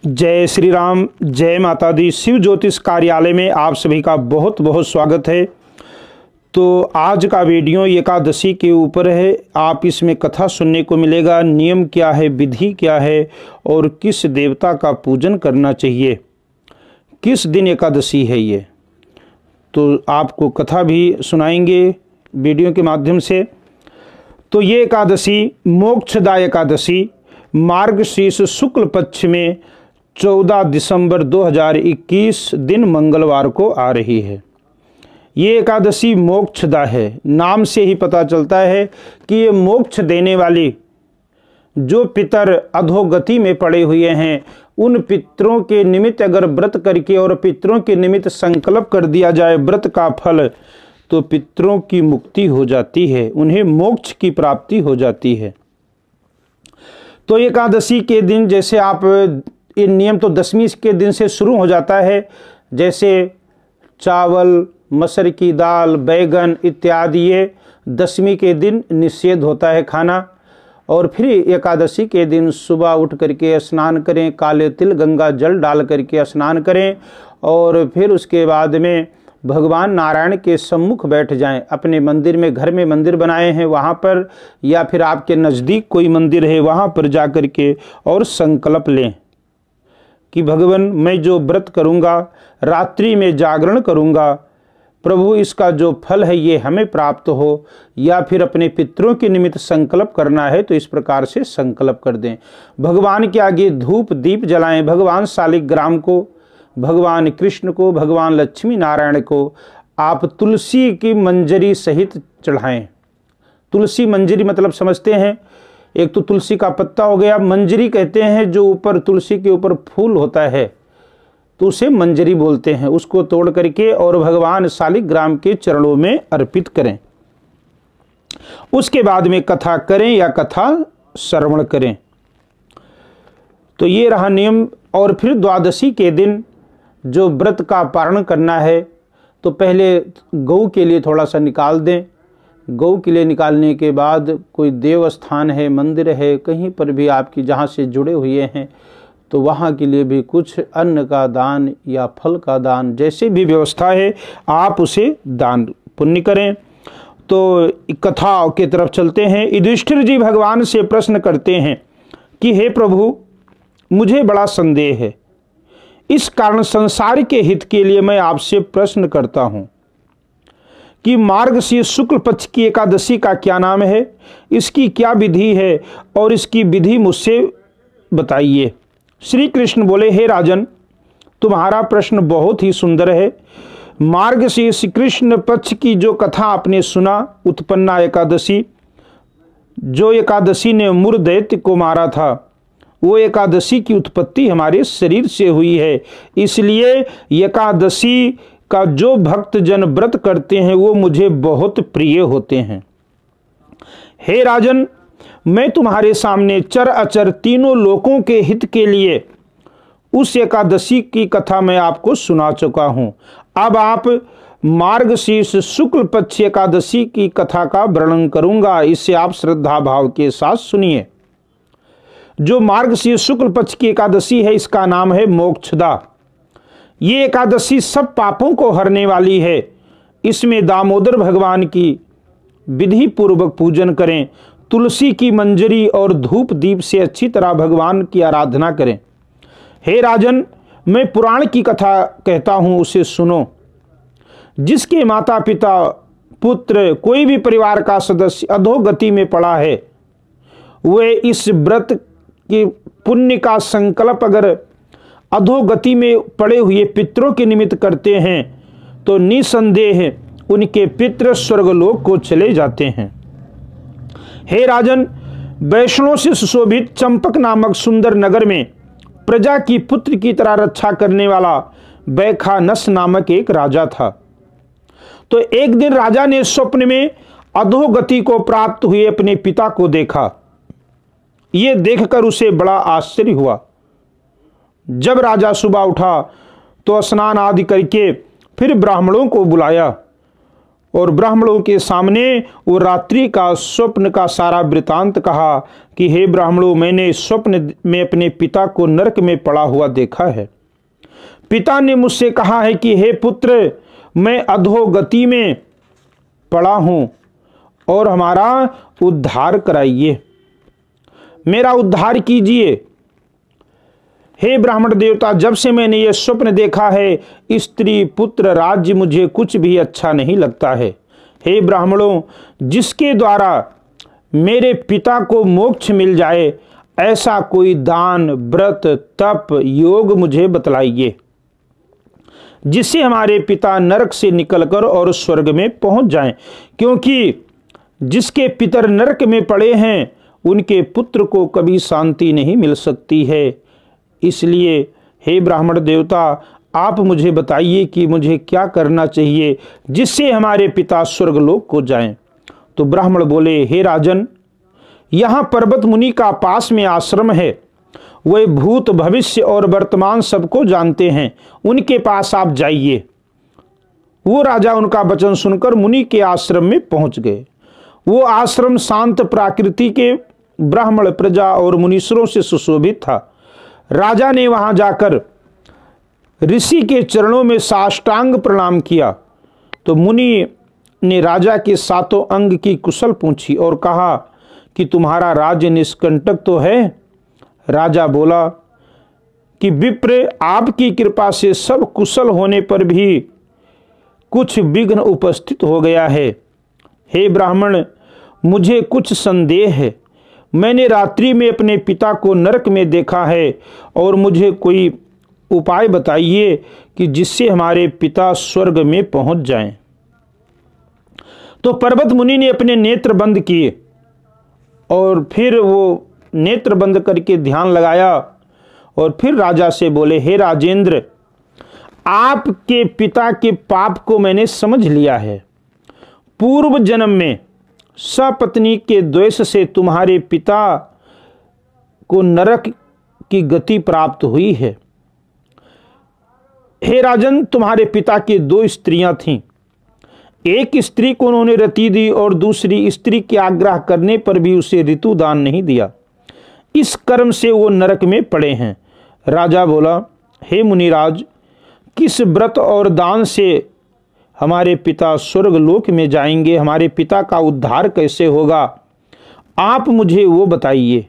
जय श्री राम, जय माता दी। शिव ज्योतिष कार्यालय में आप सभी का बहुत बहुत स्वागत है। तो आज का वीडियो एकादशी के ऊपर है। आप इसमें कथा सुनने को मिलेगा, नियम क्या है, विधि क्या है और किस देवता का पूजन करना चाहिए, किस दिन एकादशी है ये। तो आपको कथा भी सुनाएंगे वीडियो के माध्यम से। तो ये एकादशी मोक्षदा एकादशी मार्गशीर्ष शुक्ल पक्ष में 14 दिसंबर 2021 दिन मंगलवार को आ रही है। ये एकादशी मोक्षदा है। नाम से ही पता चलता है कि ये मोक्ष देने वाली, जो पितर अधोगति में पड़े हुए हैं उन पितरों के निमित्त अगर व्रत करके और पितरों के निमित्त संकल्प कर दिया जाए व्रत का फल, तो पितरों की मुक्ति हो जाती है, उन्हें मोक्ष की प्राप्ति हो जाती है। तो एकादशी के दिन जैसे आप, ये नियम तो दशमी के दिन से शुरू हो जाता है। जैसे चावल, मसर की दाल, बैगन इत्यादि ये दशमी के दिन निषेध होता है खाना। और फिर एकादशी के दिन सुबह उठ करके स्नान करें, काले तिल गंगा जल डाल करके स्नान करें और फिर उसके बाद में भगवान नारायण के सम्मुख बैठ जाएं। अपने मंदिर में, घर में मंदिर बनाए हैं वहाँ पर, या फिर आपके नज़दीक कोई मंदिर है वहाँ पर जा कर के और संकल्प लें कि भगवान मैं जो व्रत करूँगा, रात्रि में जागरण करूँगा, प्रभु इसका जो फल है ये हमें प्राप्त हो। या फिर अपने पितरों के निमित्त संकल्प करना है तो इस प्रकार से संकल्प कर दें। भगवान के आगे धूप दीप जलाएं। भगवान शालिग्राम को, भगवान कृष्ण को, भगवान लक्ष्मी नारायण को आप तुलसी की मंजरी सहित चढ़ाएं। तुलसी मंजरी मतलब समझते हैं, एक तो तुलसी का पत्ता हो गया, मंजरी कहते हैं जो ऊपर तुलसी के ऊपर फूल होता है तो उसे मंजरी बोलते हैं। उसको तोड़ करके और भगवान शालिग्राम के चरणों में अर्पित करें। उसके बाद में कथा करें या कथा श्रवण करें। तो ये रहा नियम। और फिर द्वादशी के दिन जो व्रत का पारण करना है तो पहले गौ के लिए थोड़ा सा निकाल दें। गौ के लिए निकालने के बाद कोई देव स्थान है, मंदिर है, कहीं पर भी आपकी जहाँ से जुड़े हुए हैं तो वहाँ के लिए भी कुछ अन्न का दान या फल का दान, जैसे भी व्यवस्था है आप उसे दान पुण्य करें। तो कथा के तरफ चलते हैं। युधिष्ठिर जी भगवान से प्रश्न करते हैं कि हे प्रभु, मुझे बड़ा संदेह है, इस कारण संसार के हित के लिए मैं आपसे प्रश्न करता हूँ कि मार्गशीर्ष शुक्ल पक्ष की एकादशी का क्या नाम है, इसकी क्या विधि है और इसकी विधि मुझसे बताइए। श्री कृष्ण बोले, हे राजन, तुम्हारा प्रश्न बहुत ही सुंदर है। मार्गशीर्ष कृष्ण पक्ष की जो कथा आपने सुना, उत्पन्ना एकादशी, जो एकादशी ने मुर दैत्य को मारा था, वो एकादशी की उत्पत्ति हमारे शरीर से हुई है। इसलिए एकादशी का जो भक्त जन व्रत करते हैं वो मुझे बहुत प्रिय होते हैं। हे राजन, मैं तुम्हारे सामने चर अचर तीनों लोकों के हित के लिए उस एकादशी की कथा मैं आपको सुना चुका हूं। अब आप मार्गशीर्ष शुक्ल पक्ष एकादशी की कथा का वर्णन करूंगा, इससे आप श्रद्धा भाव के साथ सुनिए। जो मार्गशीर्ष शुक्ल पक्ष की एकादशी है इसका नाम है मोक्षदा। ये एकादशी सब पापों को हरने वाली है। इसमें दामोदर भगवान की विधि पूर्वक पूजन करें। तुलसी की मंजरी और धूप दीप से अच्छी तरह भगवान की आराधना करें। हे राजन, मैं पुराण की कथा कहता हूँ, उसे सुनो। जिसके माता पिता, पुत्र, कोई भी परिवार का सदस्य अधोगति में पड़ा है, वे इस व्रत के पुण्य का संकल्प अगर अधोगति में पड़े हुए पितरों के निमित्त करते हैं तो निसंदेह उनके पितृ स्वर्गलोक को चले जाते हैं। हे राजन, वैष्णव से सुशोभित चंपक नामक सुंदर नगर में प्रजा की पुत्र की तरह रक्षा करने वाला बैखानस नामक एक राजा था। तो एक दिन राजा ने स्वप्न में अधोगति को प्राप्त हुए अपने पिता को देखा। ये देखकर उसे बड़ा आश्चर्य हुआ। जब राजा सुबह उठा तो स्नान आदि करके फिर ब्राह्मणों को बुलाया और ब्राह्मणों के सामने वो रात्रि का स्वप्न का सारा वृतांत कहा कि हे ब्राह्मणों, मैंने स्वप्न में अपने पिता को नरक में पड़ा हुआ देखा है। पिता ने मुझसे कहा है कि हे पुत्र, मैं अधोगति में पड़ा हूं और हमारा उद्धार कराइए, मेरा उद्धार कीजिए। हे ब्राह्मण देवता, जब से मैंने ये स्वप्न देखा है, स्त्री पुत्र राज्य मुझे कुछ भी अच्छा नहीं लगता है। हे ब्राह्मणों, जिसके द्वारा मेरे पिता को मोक्ष मिल जाए, ऐसा कोई दान, व्रत, तप, योग मुझे बतलाइए, जिससे हमारे पिता नरक से निकलकर और स्वर्ग में पहुंच जाएं। क्योंकि जिसके पितर नरक में पड़े हैं, उनके पुत्र को कभी शांति नहीं मिल सकती है। इसलिए हे ब्राह्मण देवता, आप मुझे बताइए कि मुझे क्या करना चाहिए जिससे हमारे पिता स्वर्गलोक को जाएं। तो ब्राह्मण बोले, हे राजन, यहाँ पर्वत मुनि का पास में आश्रम है, वे भूत भविष्य और वर्तमान सबको जानते हैं, उनके पास आप जाइए। वो राजा उनका वचन सुनकर मुनि के आश्रम में पहुंच गए। वो आश्रम शांत प्रकृति के ब्राह्मण, प्रजा और मुनीश्वरों से सुशोभित था। राजा ने वहां जाकर ऋषि के चरणों में साष्टांग प्रणाम किया। तो मुनि ने राजा के सातों अंग की कुशल पूछी और कहा कि तुम्हारा राज्य निष्कंटक तो है। राजा बोला कि विप्र, आपकी कृपा से सब कुशल होने पर भी कुछ विघ्न उपस्थित हो गया है। हे ब्राह्मण, मुझे कुछ संदेह है। मैंने रात्रि में अपने पिता को नरक में देखा है और मुझे कोई उपाय बताइए कि जिससे हमारे पिता स्वर्ग में पहुंच जाएं। तो पर्वत मुनि ने अपने नेत्र बंद किए और फिर वो नेत्र बंद करके ध्यान लगाया और फिर राजा से बोले, हे राजेंद्र, आपके पिता के पाप को मैंने समझ लिया है। पूर्व जन्म में सपत्नी के द्वेष से तुम्हारे पिता को नरक की गति प्राप्त हुई है। हे राजन, तुम्हारे पिता की 2 स्त्रियां थीं। एक स्त्री को उन्होंने रति दी और दूसरी स्त्री के आग्रह करने पर भी उसे ऋतु दान नहीं दिया। इस कर्म से वो नरक में पड़े हैं। राजा बोला, हे मुनिराज, किस व्रत और दान से हमारे पिता स्वर्ग लोक में जाएंगे, हमारे पिता का उद्धार कैसे होगा, आप मुझे वो बताइए।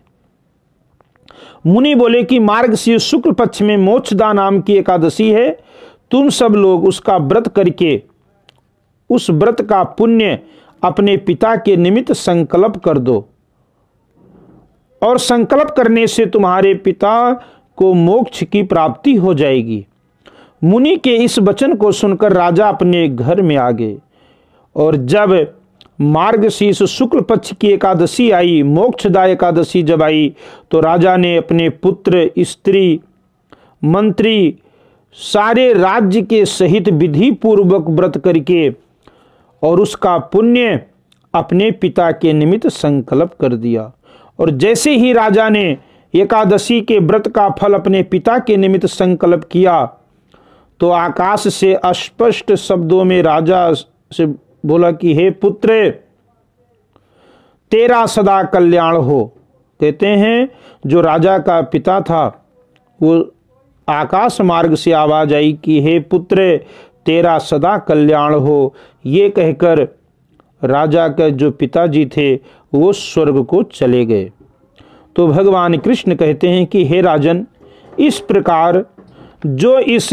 मुनि बोले कि मार्गशीर्ष शुक्ल पक्ष में मोक्षदा नाम की एकादशी है। तुम सब लोग उसका व्रत करके उस व्रत का पुण्य अपने पिता के निमित्त संकल्प कर दो, और संकल्प करने से तुम्हारे पिता को मोक्ष की प्राप्ति हो जाएगी। मुनि के इस वचन को सुनकर राजा अपने घर में आ गए। और जब मार्गशीर्ष शुक्ल पक्ष की एकादशी आई, मोक्षदा एकादशी जब आई, तो राजा ने अपने पुत्र, स्त्री, मंत्री, सारे राज्य के सहित विधि पूर्वक व्रत करके और उसका पुण्य अपने पिता के निमित्त संकल्प कर दिया। और जैसे ही राजा ने एकादशी के व्रत का फल अपने पिता के निमित्त संकल्प किया, तो आकाश से अस्पष्ट शब्दों में राजा से बोला कि हे पुत्र, तेरा सदा कल्याण हो। कहते हैं जो राजा का पिता था, वो आकाश मार्ग से आवाज आई कि हे पुत्र, तेरा सदा कल्याण हो। ये कहकर राजा के जो पिताजी थे वो स्वर्ग को चले गए। तो भगवान कृष्ण कहते हैं कि हे राजन, इस प्रकार जो इस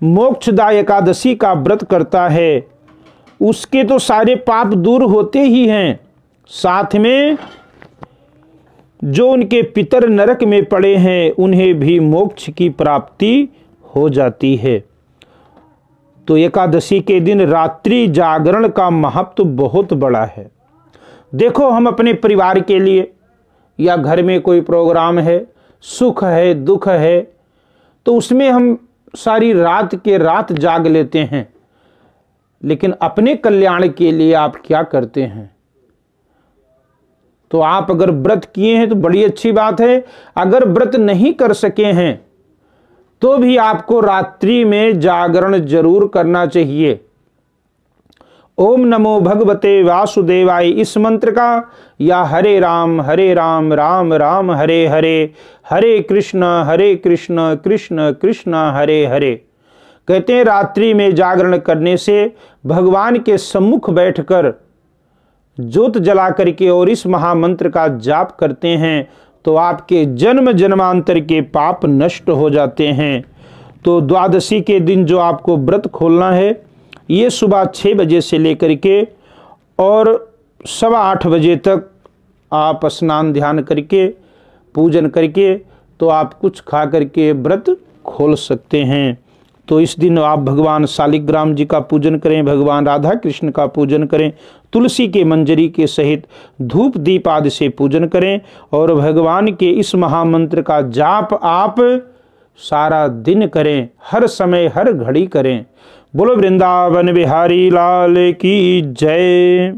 मोक्षदा एकादशी का व्रत करता है, उसके तो सारे पाप दूर होते ही हैं, साथ में जो उनके पितर नरक में पड़े हैं उन्हें भी मोक्ष की प्राप्ति हो जाती है। तो एकादशी के दिन रात्रि जागरण का महत्व बहुत बड़ा है। देखो, हम अपने परिवार के लिए या घर में कोई प्रोग्राम है, सुख है, दुख है, तो उसमें हम सारी रात के रात जाग लेते हैं, लेकिन अपने कल्याण के लिए आप क्या करते हैं? तो आप अगर व्रत किए हैं तो बड़ी अच्छी बात है। अगर व्रत नहीं कर सके हैं तो भी आपको रात्रि में जागरण जरूर करना चाहिए। ओम नमो भगवते वासुदेवाय इस मंत्र का, या हरे राम राम राम हरे हरे, हरे कृष्ण कृष्ण कृष्ण हरे हरे। कहते हैं रात्रि में जागरण करने से भगवान के सम्मुख बैठकर ज्योत जला करके और इस महामंत्र का जाप करते हैं तो आपके जन्म जन्मांतर के पाप नष्ट हो जाते हैं। तो द्वादशी के दिन जो आपको व्रत खोलना है, ये सुबह 6 बजे से लेकर के और 8:15 बजे तक आप स्नान ध्यान करके पूजन करके तो आप कुछ खा करके व्रत खोल सकते हैं। तो इस दिन आप भगवान शालिग्राम जी का पूजन करें, भगवान राधा कृष्ण का पूजन करें, तुलसी के मंजरी के सहित धूप दीप आदि से पूजन करें और भगवान के इस महामंत्र का जाप आप सारा दिन करें, हर समय हर घड़ी करें। बोलो वृंदावन बिहारी लाल की जय।